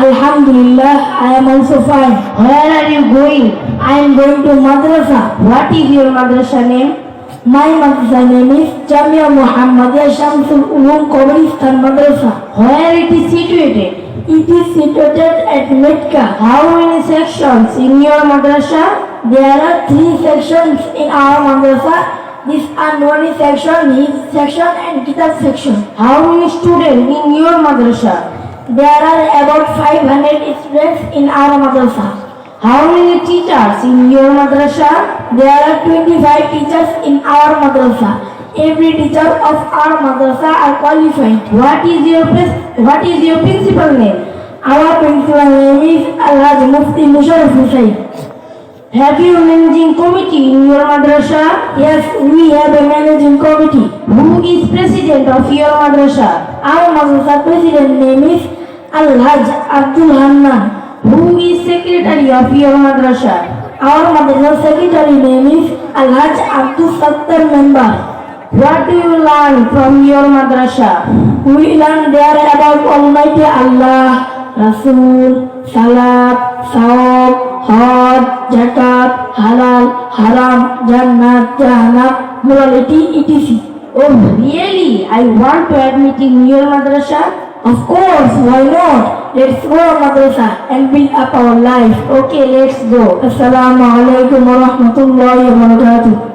Alhamdulillah, I am also fine. Where are you going? I am going to madrasa. What is your madrasa name? My madrasa name is Jamia Muhammadiyya Shamsul Ulum Qabristan Madrasa. Where it is situated? It is situated at Mecca. How many sections in your madrasa? There are 3 sections in our madrasa. This Anwani section, His section and Kitab section. How many students in your madrasa? There are about 500 students in our madrasa. How many teachers in your madrasa? There are 25 teachers in our madrasa. Every teacher of our madrasa are qualified. What is your principal name? Our principal name is Alhaj Mufti Musharraf Hussain. Have you managing committee in your madrasa? Yes, we have a managing committee. Who is president of your madrasa? Our madrasa president name is Alhaj Abdul Hannan. Who is secretary of your madrasa? Our madrasa secretary name is Alhaj Abdul Sattar Member. What do you learn from your madrasa? We learn there about Almighty Allah, Rasul, Salat, Sawab, Hajj, Zakat, Halal, Haram, Jannat, Jahannam, morality, etc. Oh, really? I want to admit in your madrasa. Of course, why not? Let's go to madrasa and build up our life. Okay, let's go. Assalamu alaikum wa rahmatullahi wa barakatuh.